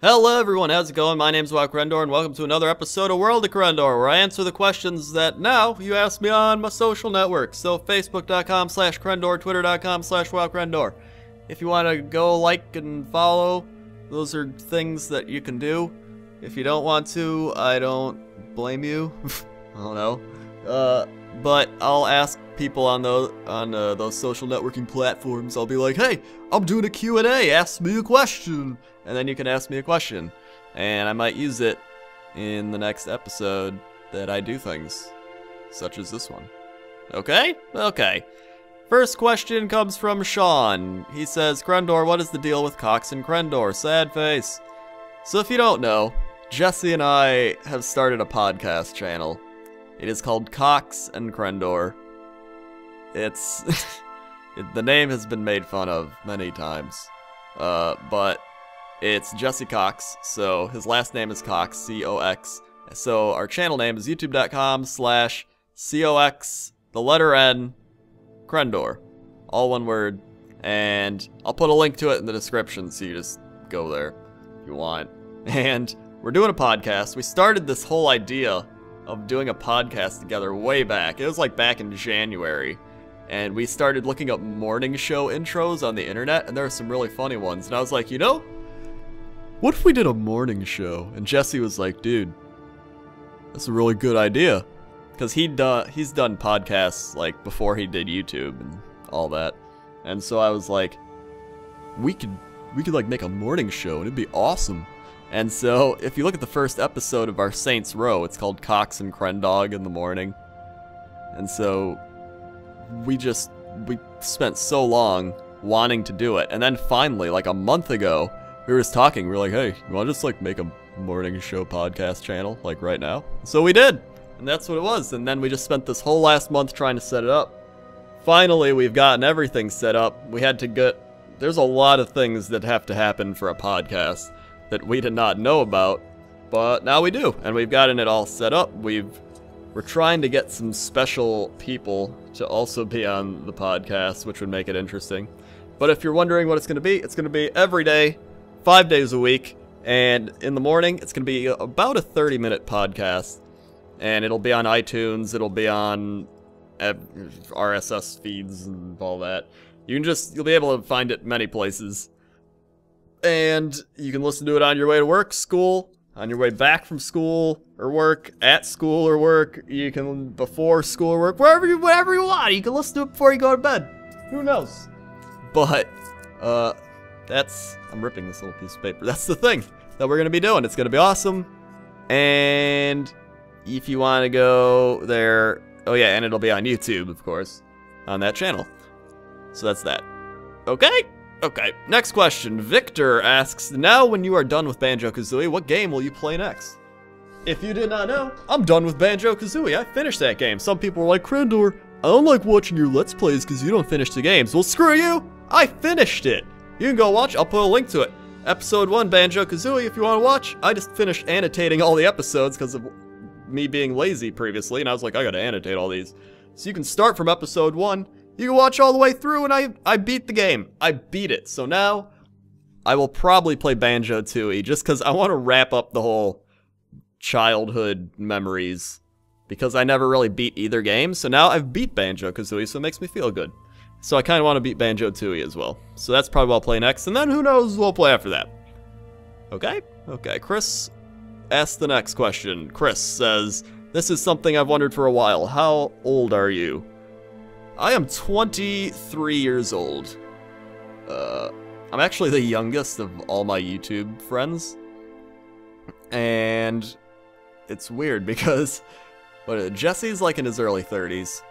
Hello everyone, how's it going? My name's WoWcrendor and welcome to another episode of World of Crendor, where I answer the questions that now you ask me on my social networks. So facebook.com/Crendor, twitter.com/WoWcrendor. If you want to go like and follow, those are things that you can do. If you don't want to, I don't blame you. I don't know. But I'll ask people on those social networking platforms. I'll be like, hey, I'm doing a Q&A, ask me a question. And then you can ask me a question, and I might use it in the next episode that I do things, such as this one. Okay? Okay. First question comes from Sean. He says, Crendor, what is the deal with Cox and Crendor? Sad face. So if you don't know, Jesse and I have started a podcast channel. It is called Cox and Crendor. It's... the name has been made fun of many times. But... it's Jesse Cox, so his last name is Cox, C-O-X. So our channel name is youtube.com/COX, the letter N, Crendor. All one word. And I'll put a link to it in the description, so you just go there if you want. And we're doing a podcast. We started this whole idea of doing a podcast together way back. It was like back in January. And we started looking up morning show intros on the internet, and there are some really funny ones. And I was like, you know, what if we did a morning show? And Jesse was like, dude, that's a really good idea. Because he's done podcasts like before he did YouTube and all that. And so I was like, we could like make a morning show and it'd be awesome. And so if you look at the first episode of our Saints Row, it's called Cox and Crendog in the morning. And so we spent so long wanting to do it. And then finally, like a month ago, we were just talking, we were like, hey, you wanna just like make a morning show podcast channel, like right now? So we did, and that's what it was. And then we just spent this whole last month trying to set it up. Finally, we've gotten everything set up. We had to there's a lot of things that have to happen for a podcast that we did not know about, but now we do, and we've gotten it all set up. We're trying to get some special people to also be on the podcast, which would make it interesting. But if you're wondering what it's gonna be every day, 5 days a week, and in the morning, it's going to be about a 30-minute podcast, and it'll be on iTunes, it'll be on RSS feeds and all that. You'll be able to find it many places, and you can listen to it on your way to work, school, on your way back from school or work, at school or work, you can, before school or work, wherever you want. You can listen to it before you go to bed. Who knows? But, I'm ripping this little piece of paper. That's the thing that we're going to be doing. It's going to be awesome. And if you want to go there, oh yeah, and it'll be on YouTube, of course, on that channel. So that's that. Okay? Okay. Next question. Victor asks, now when you are done with Banjo-Kazooie, what game will you play next? If you did not know, I'm done with Banjo-Kazooie. I finished that game. Some people were like, Crendor, I don't like watching your Let's Plays because you don't finish the games. Well, screw you. I finished it. You can go watch, I'll put a link to it. Episode 1, Banjo-Kazooie, if you want to watch. I just finished annotating all the episodes because of me being lazy previously, and I was like, I gotta annotate all these. So you can start from episode 1, you can watch all the way through, and I beat the game. I beat it. So now, I will probably play Banjo-Tooie, just because I want to wrap up the whole childhood memories, because I never really beat either game, so now I've beat Banjo-Kazooie, so it makes me feel good. So I kind of want to beat Banjo-Tooie as well. So that's probably what I'll play next, and then who knows what we'll play after that. Okay? Okay, Chris asked the next question. Chris says, this is something I've wondered for a while. How old are you? I am 23 years old. I'm actually the youngest of all my YouTube friends. And it's weird because Jesse's like in his early 30s.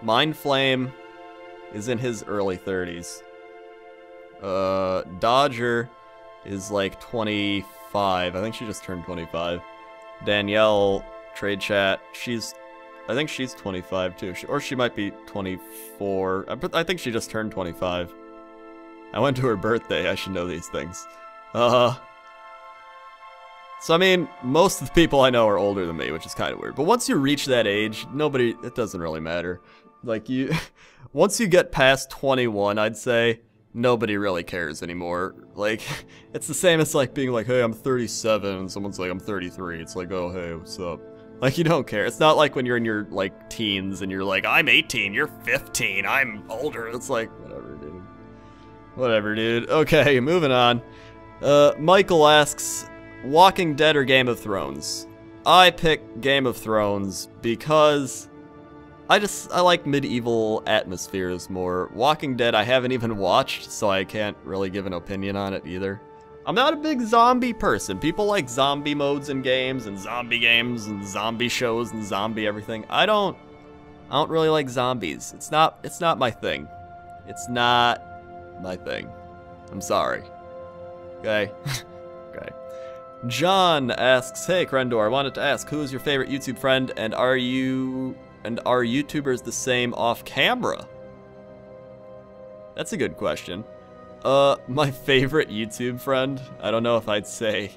Mindflame is in his early 30s. Dodger is like 25. I think she just turned 25. Danielle, Trade Chat, I think she's 25 too. Or she might be 24. I think she just turned 25. I went to her birthday, I should know these things. So I mean, most of the people I know are older than me, which is kind of weird. But once you reach that age, it doesn't really matter. Like once you get past 21, I'd say, nobody really cares anymore. Like, it's the same as like being like, hey, I'm 37, and someone's like, I'm 33. It's like, oh, hey, what's up? Like, you don't care. It's not like when you're in your, like, teens and you're like, I'm 18, you're 15, I'm older. It's like, whatever, dude. Whatever, dude. Okay, moving on. Michael asks, Walking Dead or Game of Thrones? I pick Game of Thrones because I like medieval atmospheres more. Walking Dead I haven't even watched, so I can't really give an opinion on it either. I'm not a big zombie person. People like zombie modes in games and zombie shows and zombie everything. I don't really like zombies. It's not my thing. It's not my thing. I'm sorry. Okay. Okay. John asks, hey Crendor, I wanted to ask, who is your favorite YouTube friend, and are YouTubers the same off camera? That's a good question. My favorite YouTube friend? I don't know if I'd say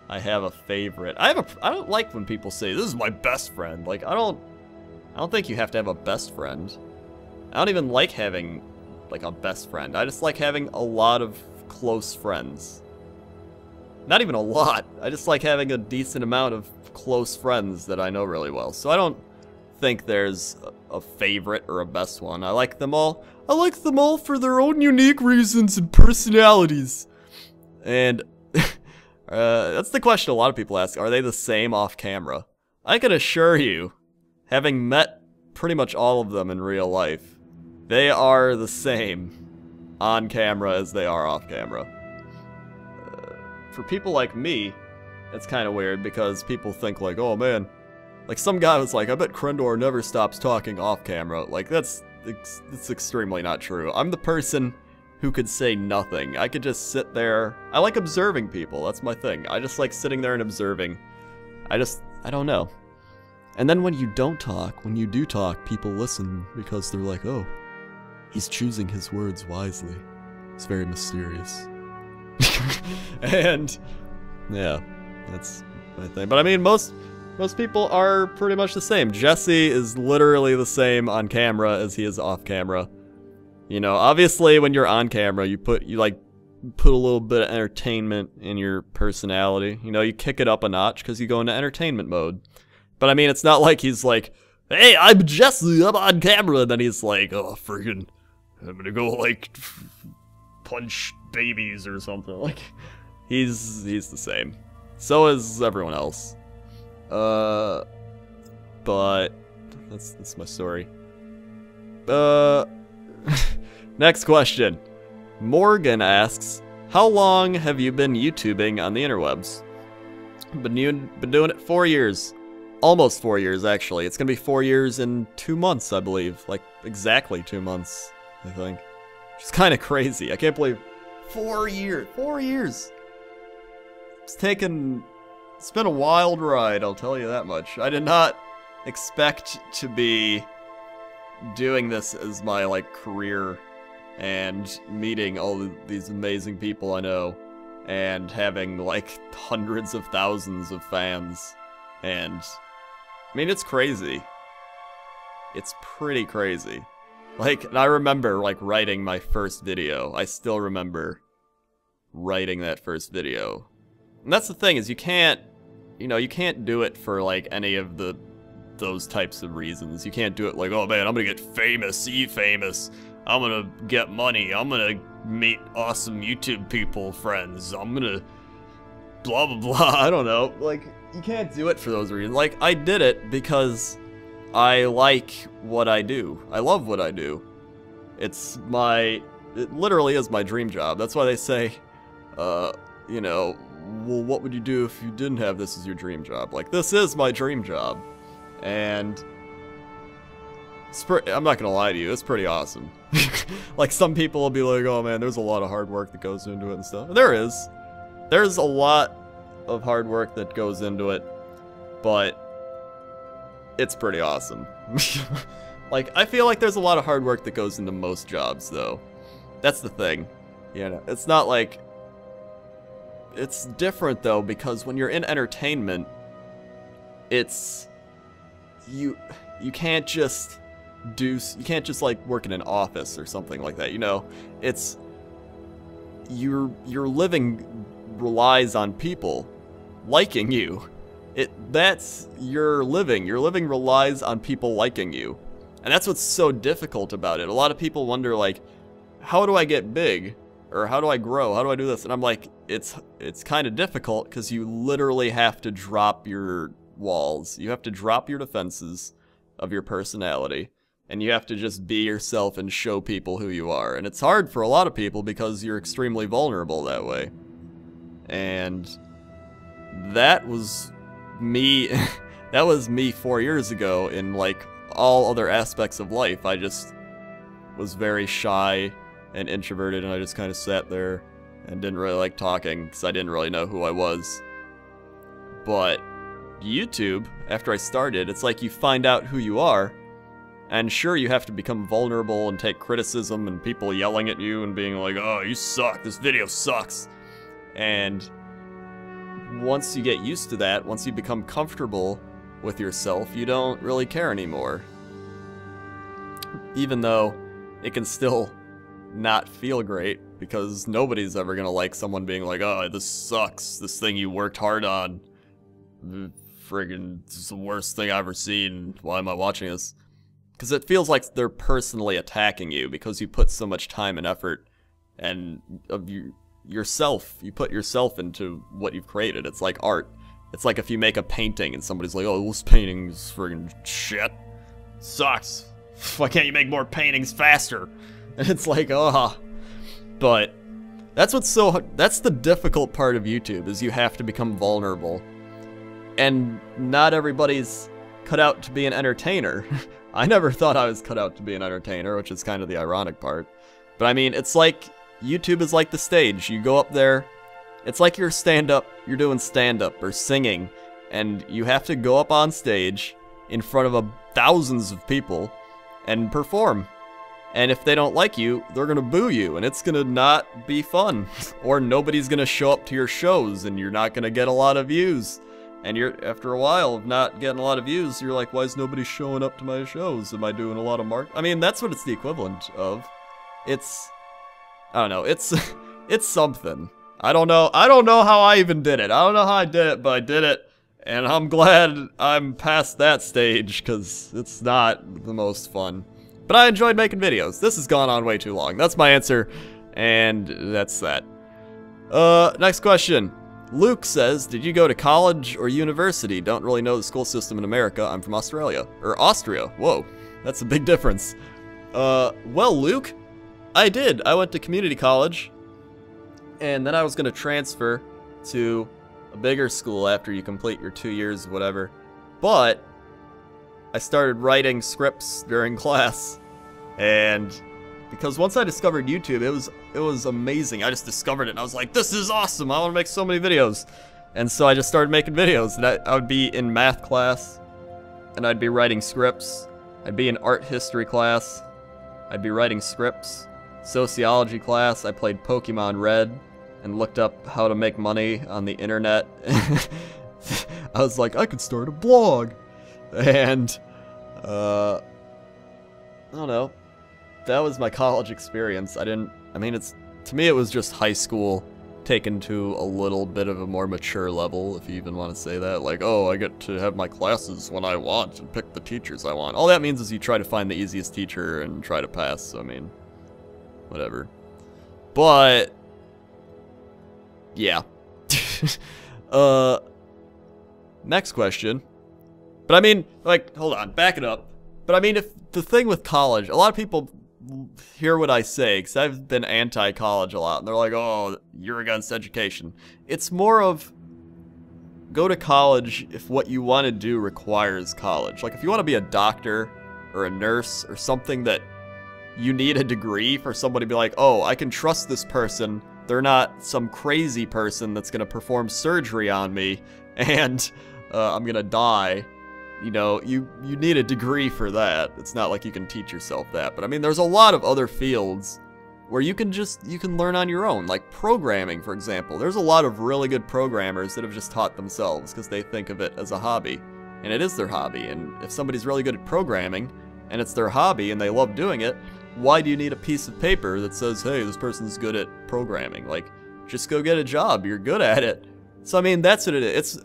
I have a favorite. I don't like when people say, this is my best friend. Like, I don't think you have to have a best friend. I don't even like having, like, a best friend. I just like having a lot of close friends. Not even a lot. I just like having a decent amount of close friends that I know really well. So I don't think there's a favorite or a best one. I like them all. I like them all for their own unique reasons and personalities. And that's the question a lot of people ask. Are they the same off camera? I can assure you, having met pretty much all of them in real life, they are the same on camera as they are off camera. For people like me, it's kind of weird because people think like, oh man, like some guy was like, I bet Crendor never stops talking off camera. Like that's extremely not true. I'm the person who could say nothing. I could just sit there. I like observing people. That's my thing. I just like sitting there and observing. I don't know. And then when you don't talk, when you do talk, people listen because they're like, oh, he's choosing his words wisely. It's very mysterious. And yeah, that's my thing. But I mean, most people are pretty much the same. Jesse is literally the same on camera as he is off camera. You know, obviously when you're on camera, you put a little bit of entertainment in your personality. You know, you kick it up a notch because you go into entertainment mode. But I mean, it's not like he's like, hey, I'm Jesse, I'm on camera, and then he's like, oh, friggin', I'm gonna go like punch babies or something. Like, he's the same. So is everyone else. But that's my story. Next question. Morgan asks, how long have you been YouTubing on the interwebs? Been doing it 4 years. Almost 4 years, actually. It's gonna be 4 years in 2 months, I believe. Like, exactly 2 months, I think. Which is kind of crazy. I can't believe 4 years. 4 years! It's been a wild ride, I'll tell you that much. I did not expect to be doing this as my, like, career and meeting all these amazing people I know and having, like, hundreds of thousands of fans. And, I mean, it's crazy. It's pretty crazy. Like, and I remember, like, writing my first video. I still remember writing that first video. And that's the thing, is you can't do it for, like, any of those types of reasons. You can't do it like, oh man, I'm gonna get famous, see famous. I'm gonna get money. I'm gonna meet awesome YouTube people, friends. I'm gonna blah, blah, blah. I don't know. Like, you can't do it for those reasons. Like, I did it because I like what I do. I love what I do. It literally is my dream job. That's why they say, you know, well, what would you do if you didn't have this as your dream job? Like, this is my dream job. And I'm not gonna lie to you, it's pretty awesome. Like, some people will be like, oh man, there's a lot of hard work that goes into it and stuff. There is. There's a lot of hard work that goes into it, but it's pretty awesome. Like, I feel like there's a lot of hard work that goes into most jobs, though. That's the thing. You know, it's not like... It's different, though, because when you're in entertainment, it's... You can't just like, work in an office or something like that, you know? It's... your living relies on people liking you. That's your living. Your living relies on people liking you. And that's what's so difficult about it. A lot of people wonder, like, how do I get big? Or how do I grow? How do I do this? And I'm like, it's kind of difficult because you literally have to drop your walls. You have to drop your defenses of your personality. And you have to just be yourself and show people who you are. And it's hard for a lot of people because you're extremely vulnerable that way. And that was me. That was me 4 years ago in, like, all other aspects of life. I just was very shy and introverted, and I just kind of sat there and didn't really like talking because I didn't really know who I was. But YouTube, after I started, it's like you find out who you are, and sure, you have to become vulnerable and take criticism and people yelling at you and being like, oh, you suck, this video sucks. And once you get used to that, once you become comfortable with yourself, you don't really care anymore. Even though it can still not feel great, because nobody's ever gonna like someone being like, oh, this sucks, this thing you worked hard on, friggin', this is the worst thing I've ever seen, why am I watching this? Because it feels like they're personally attacking you because you put so much time and effort and of yourself, you put yourself into what you've created. It's like art. It's like if you make a painting and somebody's like, oh, this painting is friggin' shit, sucks, why can't you make more paintings faster? And it's like, oh. But that's the difficult part of YouTube, is you have to become vulnerable. And not everybody's cut out to be an entertainer. I never thought I was cut out to be an entertainer, which is kind of the ironic part. But I mean, it's like, YouTube is like the stage. You go up there, it's like you're you're doing stand-up or singing, and you have to go up on stage in front of thousands of people and perform. And if they don't like you, they're gonna boo you, and it's gonna not be fun. Or nobody's gonna show up to your shows, and you're not gonna get a lot of views. And after a while of not getting a lot of views, you're like, why is nobody showing up to my shows? Am I doing a lot of I mean, that's what it's the equivalent of. I don't know, it's something. I don't know how I even did it. I don't know how I did it, but I did it. And I'm glad I'm past that stage, because it's not the most fun. But I enjoyed making videos. This has gone on way too long. That's my answer, and that's that. Next question. Luke says, did you go to college or university? Don't really know the school system in America. I'm from Australia. Or Austria. Whoa, that's a big difference. Well, Luke, I did. I went to community college, and then I was going to transfer to a bigger school after you complete your 2 years, whatever. But I started writing scripts during class, and because once I discovered YouTube, it was amazing. I just discovered it, and I was like, this is awesome. I want to make so many videos. And so I just started making videos, and I would be in math class, and I'd be writing scripts. I'd be in art history class. I'd be writing scripts. Sociology class, I played Pokemon Red and looked up how to make money on the internet. I was like, I could start a blog. And, I don't know. That was my college experience. To me it was just high school taken to a little bit of a more mature level, if you even want to say that. Like, oh, I get to have my classes when I want and pick the teachers I want. All that means is you try to find the easiest teacher and try to pass, so I mean, whatever. But, yeah. Next question. But I mean, like, hold on, back it up. But I mean, if the thing with college, a lot of people hear what I say, because I've been anti-college a lot, and they're like, oh, you're against education. It's more of, go to college if what you want to do requires college. Like, if you want to be a doctor or a nurse or something that you need a degree for somebody to be like, oh, I can trust this person. They're not some crazy person that's going to perform surgery on me, and I'm going to die. You know, you need a degree for that. It's not like you can teach yourself that. But I mean, there's a lot of other fields where you can learn on your own. Like programming, for example. There's a lot of really good programmers that have just taught themselves because they think of it as a hobby. And it is their hobby. And if somebody's really good at programming and it's their hobby and they love doing it, why do you need a piece of paper that says, hey, this person's good at programming? Like, just go get a job, you're good at it. So I mean, that's what it is.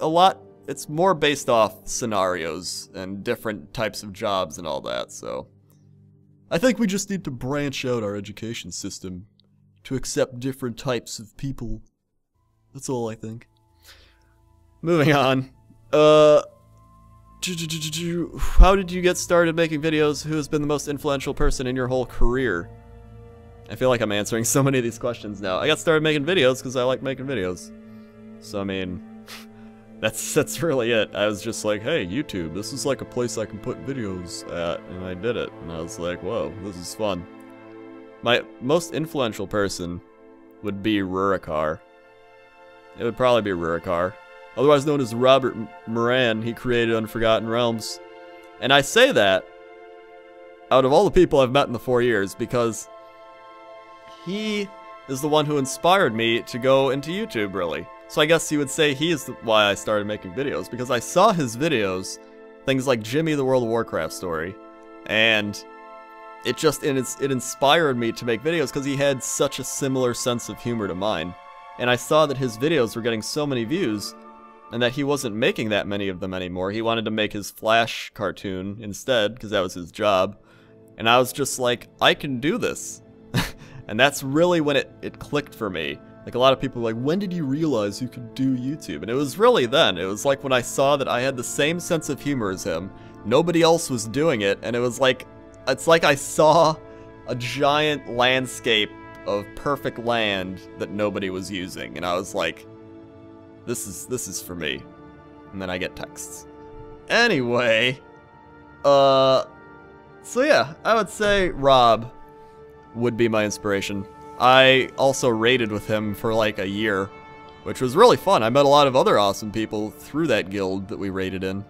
It's more based off scenarios and different types of jobs and all that, so. I think we just need to branch out our education system to accept different types of people. That's all I think. Moving on. How did you get started making videos? Who has been the most influential person in your whole career? I feel like I'm answering so many of these questions now. I got started making videos because I like making videos. So, I mean, that's really it. I was just like, hey, YouTube, this is like a place I can put videos at, and I did it. And I was like, whoa, this is fun. My most influential person would be Rurikar. It would probably be Rurikar. Otherwise known as Robert Moran, he created Unforgotten Realms. And I say that out of all the people I've met in the 4 years because he is the one who inspired me to go into YouTube, really. So I guess you would say he is why I started making videos, because I saw his videos, things like Jimmy the World of Warcraft story, and it inspired me to make videos because he had such a similar sense of humor to mine. And I saw that his videos were getting so many views, and that he wasn't making that many of them anymore. He wanted to make his Flash cartoon instead, because that was his job. And I was just like, I can do this. And that's really when it clicked for me. Like, a lot of people were like, when did you realize you could do YouTube? And it was really then. It was like when I saw that I had the same sense of humor as him. Nobody else was doing it, and it was like, it's like I saw a giant landscape of perfect land that nobody was using. And I was like, this is for me. And then I get texts. Anyway, so yeah, I would say Rob would be my inspiration. I also raided with him for like a year, which was really fun. I met a lot of other awesome people through that guild that we raided in,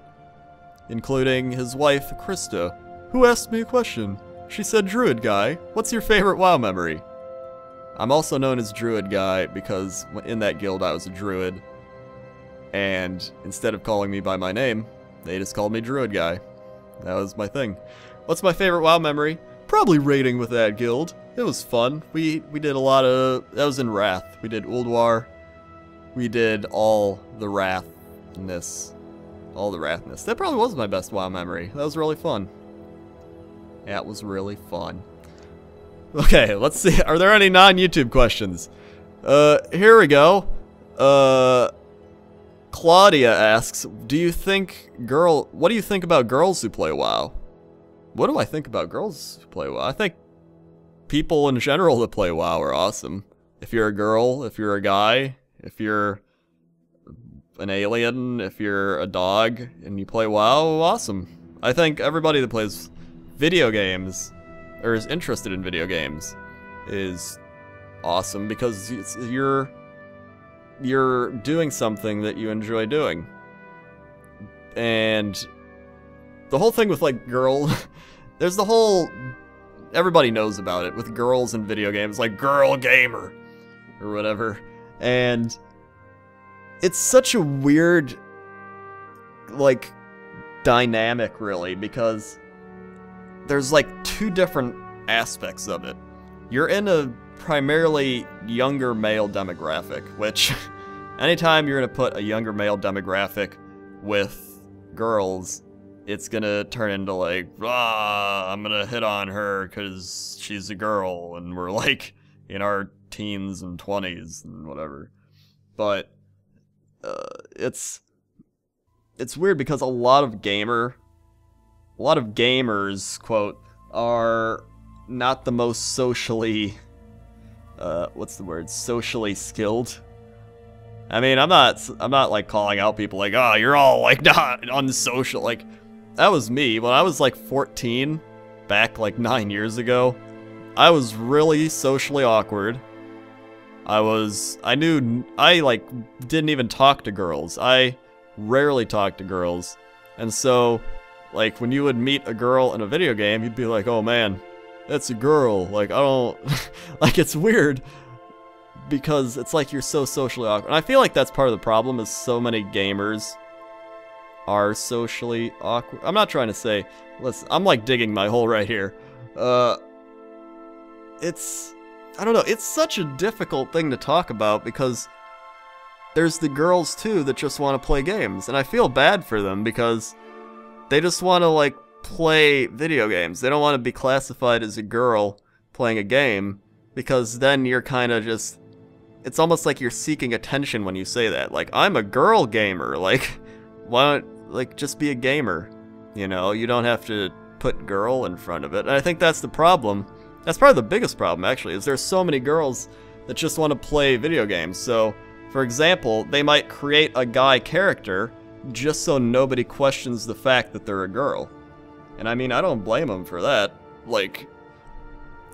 including his wife, Krista, who asked me a question. She said, Druid Guy, what's your favorite WoW memory? I'm also known as Druid Guy because in that guild I was a druid, and instead of calling me by my name, they just called me Druid Guy. That was my thing. What's my favorite WoW memory? Probably raiding with that guild. It was fun. We did a lot of... That was in Wrath. We did Ulduar. We did all the Wrathness. All the Wrathness. That probably was my best WoW memory. That was really fun. That was really fun. Okay, let's see. Are there any non-YouTube questions? Here we go. Claudia asks, what do you think about girls who play WoW? What do I think about girls who play WoW? I think people in general that play WoW are awesome. If you're a girl, if you're a guy, if you're an alien, if you're a dog, and you play WoW, awesome. I think everybody that plays video games, or is interested in video games, is awesome because you're doing something that you enjoy doing. And the whole thing with, like, there's the whole... Everybody knows about it with girls in video games, like girl gamer or whatever. And it's such a weird, like, dynamic, really, because there's, like, two different aspects of it. You're in a primarily younger male demographic, which anytime you're going to put a younger male demographic with girls, it's gonna turn into like, I'm gonna hit on her because she's a girl and we're like in our teens and 20s and whatever. But it's weird because a lot of gamers, quote, are not the most socially, socially skilled. I mean, I'm not like calling out people like, oh, you're all like not unsocial. Like, that was me. When I was like 14, back like 9 years ago, I was really socially awkward. I didn't even talk to girls. I rarely talked to girls. And so, like, when you would meet a girl in a video game, you'd be like, oh man, that's a girl. Like, I don't, like, it's weird because it's like you're so socially awkward. And I feel like that's part of the problem is so many gamers are socially awkward. I'm not trying to say, listen, I'm like digging my hole right here. I don't know, it's such a difficult thing to talk about because there's the girls too that just want to play games, and I feel bad for them because they just want to like play video games. They don't want to be classified as a girl playing a game because then you're kind of just, it's almost like you're seeking attention when you say that. Like, I'm a girl gamer. Like, why don't, like, just be a gamer? You know, you don't have to put girl in front of it. And I think that's the problem. That's probably the biggest problem, actually, is there's so many girls that just want to play video games. So, for example, they might create a guy character just so nobody questions the fact that they're a girl. And I mean, I don't blame them for that. Like,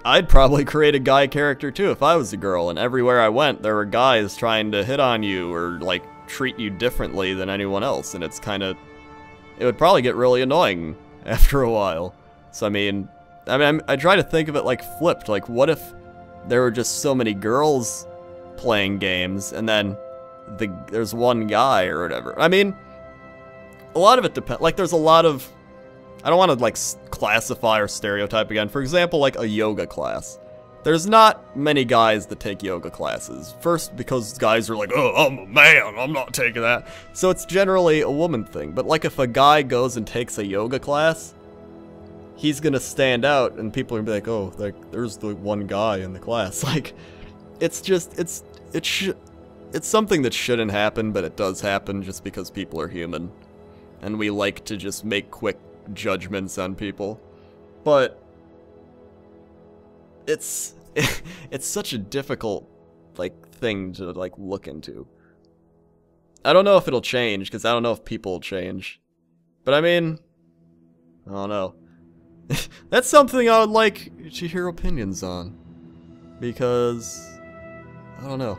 I'd probably create a guy character too if I was a girl, and everywhere I went there were guys trying to hit on you or like treat you differently than anyone else, and it's kind of, it would probably get really annoying after a while. So I mean, I try to think of it like flipped. Like, what if there were just so many girls playing games and then there's one guy or whatever? I mean, a lot of it depends. Like, there's a lot of, I don't want to like classify or stereotype again. For example, like a yoga class. There's not many guys that take yoga classes. First, because guys are like, oh, I'm a man, I'm not taking that. So it's generally a woman thing. But like if a guy goes and takes a yoga class, he's gonna stand out and people are gonna be like, oh, like there's the one guy in the class. Like, it's just, it's something that shouldn't happen, but it does happen just because people are human. And we like to just make quick judgments on people, but it's such a difficult like thing to like look into. I don't know if it'll change because I don't know if people will change, but I mean, I don't know. That's something I would like to hear opinions on, because I don't know.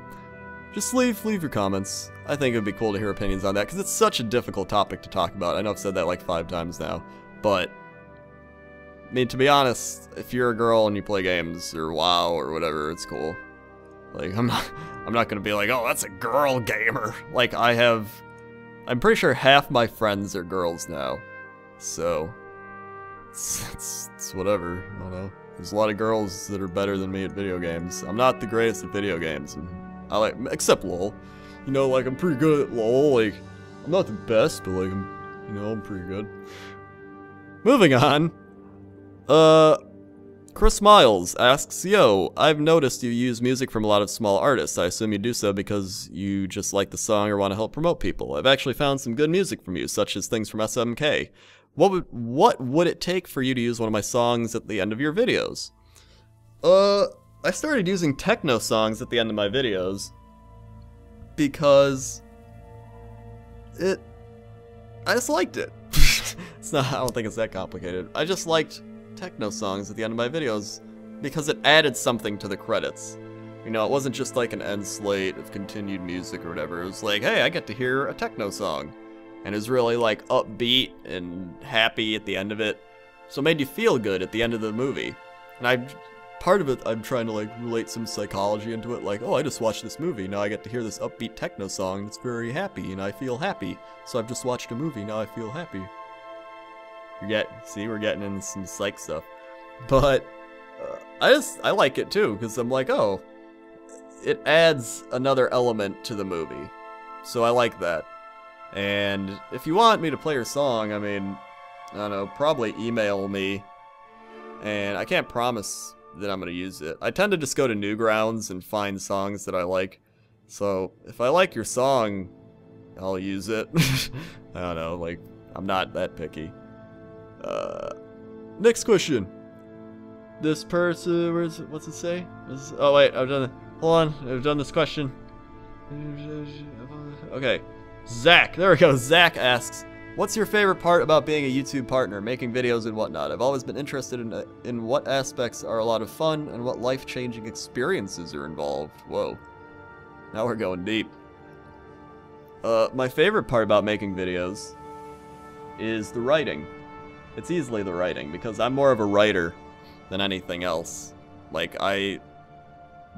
Just leave your comments. I think it would be cool to hear opinions on that, because it's such a difficult topic to talk about. I know I've said that like 5 times now, but I mean, to be honest, if you're a girl and you play games or WoW or whatever, it's cool. Like, I'm not gonna be like, oh, that's a girl gamer. Like, I'm pretty sure half my friends are girls now, so it's whatever. I don't know. There's a lot of girls that are better than me at video games. I'm not the greatest at video games. I like, except LOL. You know, like, I'm pretty good at LOL. Like, I'm not the best, but like, I'm pretty good. Moving on. Chris Miles asks, yo, I've noticed you use music from a lot of small artists. I assume you do so because you just like the song or want to help promote people. I've actually found some good music from you, such as things from SMK. What would it take for you to use one of my songs at the end of your videos? I started using techno songs at the end of my videos because I just liked it. I don't think it's that complicated. I just liked techno songs at the end of my videos because it added something to the credits. You know, it wasn't just like an end slate of continued music or whatever. It was like, hey, I get to hear a techno song. And it was really like upbeat and happy at the end of it. So it made you feel good at the end of the movie. And part of it, I'm trying to like relate some psychology into it. Like, oh, I just watched this movie. Now I get to hear this upbeat techno song that's very happy and I feel happy. So I've just watched a movie, now I feel happy. See, we're getting into some psych stuff. But I like it too, because I'm like, oh, it adds another element to the movie. So I like that. And if you want me to play your song, I mean, I don't know, probably email me. And I can't promise that I'm going to use it. I tend to just go to Newgrounds and find songs that I like. So if I like your song, I'll use it. I don't know, like, I'm not that picky. Next question. This person, what's it say? Oh wait, hold on, I've done this question. Okay. Zach, there we go. Zach asks, what's your favorite part about being a YouTube partner, making videos and whatnot? I've always been interested in what aspects are a lot of fun and what life-changing experiences are involved. Whoa. Now we're going deep. My favorite part about making videos is the writing. It's easily the writing, because I'm more of a writer than anything else. Like,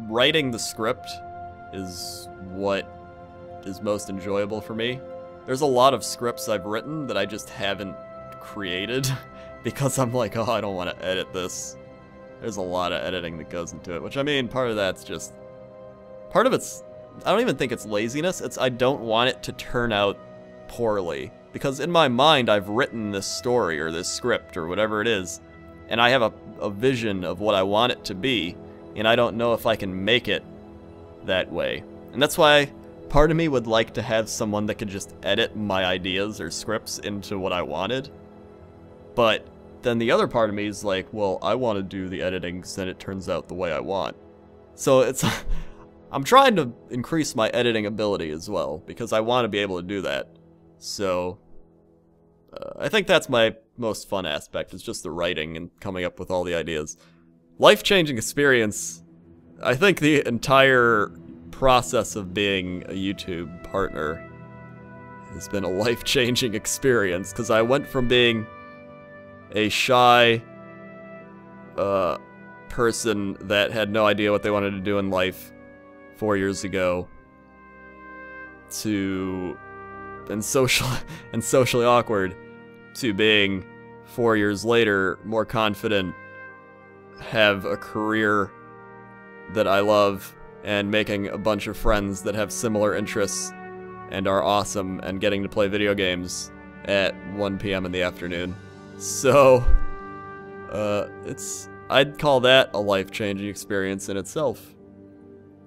writing the script is what is most enjoyable for me. There's a lot of scripts I've written that I just haven't created because I'm like, oh, I don't want to edit this. There's a lot of editing that goes into it, which, I mean, part of that's just... Part of it's... I don't even think it's laziness. It's I don't want it to turn out poorly. Because in my mind, I've written this story or this script or whatever it is, and I have a vision of what I want it to be, and I don't know if I can make it that way. And that's why part of me would like to have someone that could just edit my ideas or scripts into what I wanted. But then the other part of me is like, well, I want to do the editing so that it turns out the way I want. So it's... I'm trying to increase my editing ability as well, because I want to be able to do that. So, I think that's my most fun aspect, is just the writing and coming up with all the ideas. Life-changing experience. I think the entire process of being a YouTube partner has been a life-changing experience, because I went from being a shy person that had no idea what they wanted to do in life 4 years ago to... and socially awkward, to being 4 years later more confident, have a career that I love, and making a bunch of friends that have similar interests and are awesome, and getting to play video games at 1 p.m. in the afternoon. So, I'd call that a life-changing experience in itself.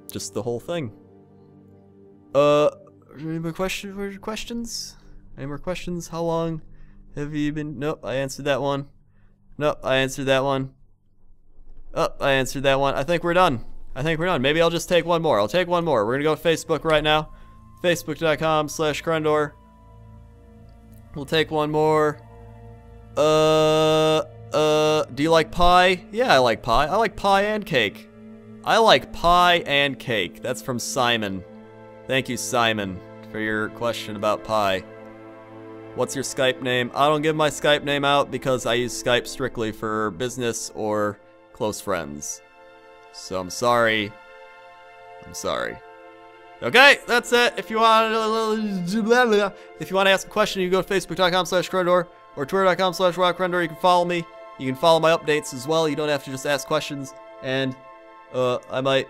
Just the whole thing. Any more questions? Any more questions? How long have you been... Nope, I answered that one. Nope, I answered that one. Oh, I answered that one. I think we're done. Maybe I'll just take one more. I'll take one more. We're gonna go to Facebook right now. Facebook.com/Crendor. We'll take one more. Do you like pie? Yeah, I like pie. I like pie and cake. I like pie and cake. That's from Simon. Thank you, Simon, for your question about pie. What's your Skype name? I don't give my Skype name out because I use Skype strictly for business or close friends. So I'm sorry. I'm sorry. Okay, that's it. If you want to ask a question, you can go to facebook.com/Crendor or twitter.com/WoWcrendor. You can follow me. You can follow my updates as well. You don't have to just ask questions. And I might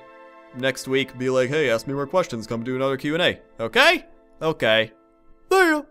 next week be like, hey, ask me more questions. Come do another Q&A. Okay? Okay. See ya.